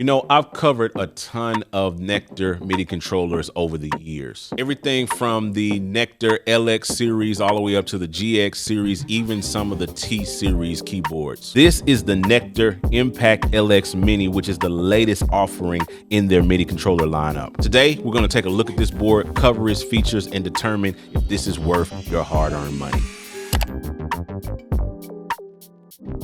You know, I've covered a ton of Nektar MIDI controllers over the years. Everything from the Nektar LX series all the way up to the GX series, even some of the T series keyboards. This is the Nektar Impact LX Mini, which is the latest offering in their MIDI controller lineup. Today, we're gonna take a look at this board, cover its features, and determine if this is worth your hard-earned money.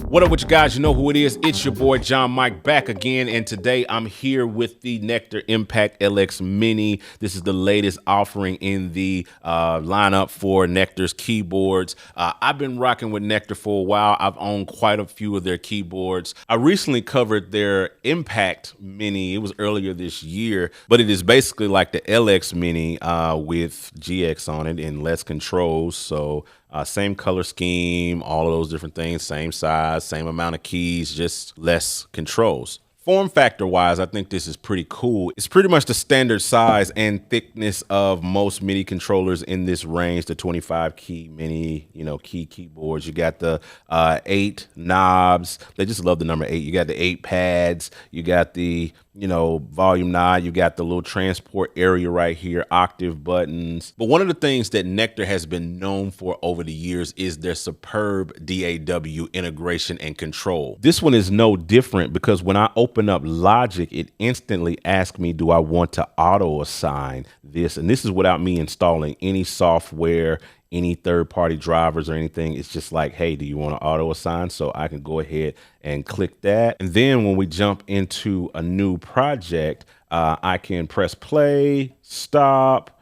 What up with you guys? You know who it is. It's your boy John Mike back again, and today I'm here with the Nektar Impact LX Mini. This is the latest offering in the lineup for Nektar's keyboards. I've been rocking with Nektar for a while. I've owned quite a few of their keyboards. I recently covered their Impact Mini. It was earlier this year, but it is basically like the LX Mini with GX on it and less controls. So same color scheme, all of those different things, same size, same amount of keys, just less controls. Form factor wise, I think this is pretty cool. It's pretty much the standard size and thickness of most MIDI controllers in this range, the 25 key mini, keyboards. You got the 8 knobs. They just love the number 8. You got the 8 pads. You got the volume knob. You got the little transport area right here, octave buttons. But one of the things that Nektar has been known for over the years is their superb DAW integration and control. This one is no different because when I open up Logic, it instantly asks me, do I want to auto assign this? And this is without me installing any software, any third-party drivers or anything. It's just like, hey, do you want to auto assign? So I can go ahead and click that. And then when we jump into a new project, I can press play, stop,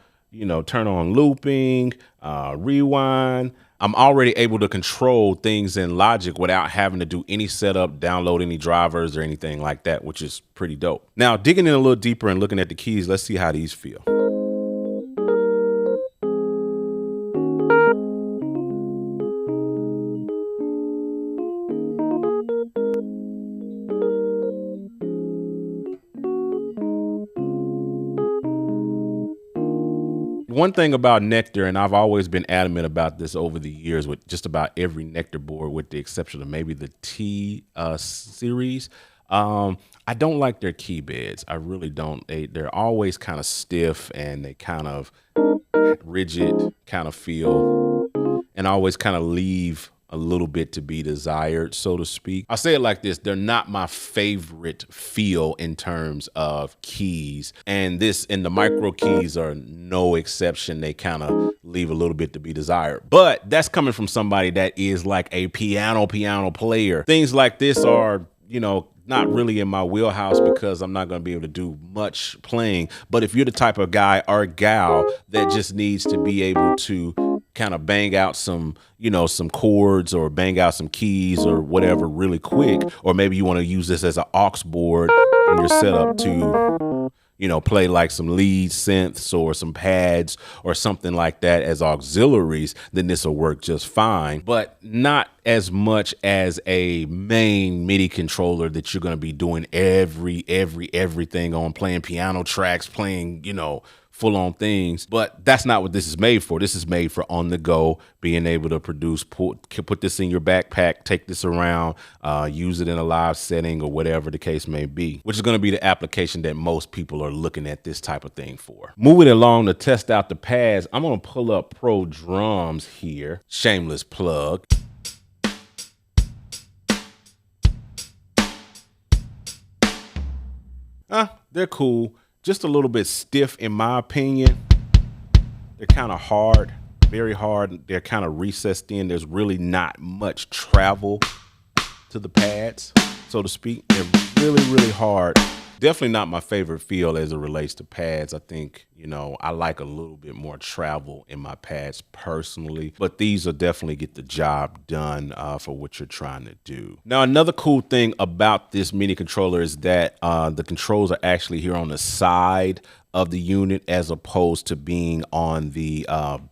turn on looping, rewind. I'm already able to control things in Logic without having to do any setup, download any drivers or anything like that, which is pretty dope. Now, digging in a little deeper and looking at the keys, let's see how these feel. One thing about Nektar, and I've always been adamant about this over the years with just about every Nektar board, with the exception of maybe the T series, I don't like their keybeds. I really don't. They're always kind of stiff and they kind of rigid kind of feel, and always kind of leave a little bit to be desired, so to speak. I'll say it like this: they're not my favorite feel in terms of keys, and the micro keys are no exception. They kind of leave a little bit to be desired, but that's coming from somebody that is like a piano player. Things like this are, not really in my wheelhouse because I'm not going to be able to do much playing. But if you're the type of guy or gal that just needs to be able to kind of bang out some chords or bang out some keys or whatever really quick, or maybe you want to use this as an aux board in your setup to play like some lead synths or some pads or something like that as auxiliaries, then this will work just fine, but not as much as a main MIDI controller that you're going to be doing everything on, playing piano tracks, playing, full-on things. But that's not what this is made for. This is made for on the go, being able to put this in your backpack, take this around, use it in a live setting or whatever the case may be, which is going to be the application that most people are looking at this type of thing for. Moving along to test out the pads, I'm going to pull up Pro Drums here. Shameless plug. They're cool. Just a little bit stiff in my opinion. They're kind of hard, very hard. They're kind of recessed in. There's really not much travel to the pads, so to speak. They're really hard. Definitely not my favorite feel as it relates to pads. I think, I like a little bit more travel in my pads personally, but these will definitely get the job done for what you're trying to do. Now, another cool thing about this MIDI controller is that the controls are actually here on the side of the unit as opposed to being on the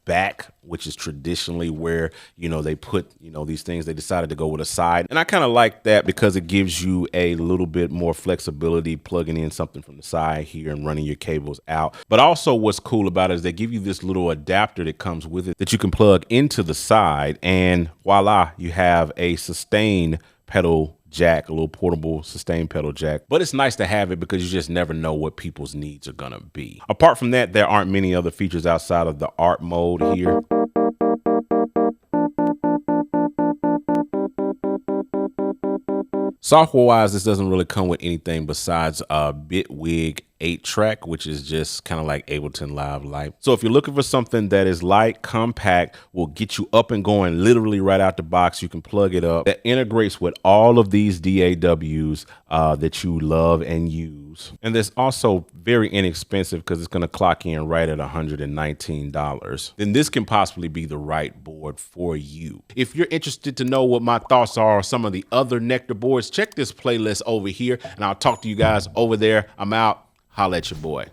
back, which is traditionally where, they put, these things. They decided to go with a side. And I kind of like that because it gives you a little bit more flexibility plugging in something from the side here and running your cables out. But also what's cool about it is they give you this little adapter that comes with it that you can plug into the side, and voila, you have a sustain pedal jack, a little portable sustain pedal jack. But it's nice to have it because you just never know what people's needs are gonna be. Apart from that, there aren't many other features outside of the art mode here. Software wise, this doesn't really come with anything besides a Bitwig 8-track, which is just kind of like Ableton Live Lite. So if you're looking for something that is light, compact, will get you up and going literally right out the box, you can plug it up, that integrates with all of these DAWs that you love and use. And that's also very inexpensive because it's going to clock in right at $119. Then this can possibly be the right board for you. If you're interested to know what my thoughts are on some of the other Nektar boards, check this playlist over here and I'll talk to you guys over there. I'm out. Holla at your boy.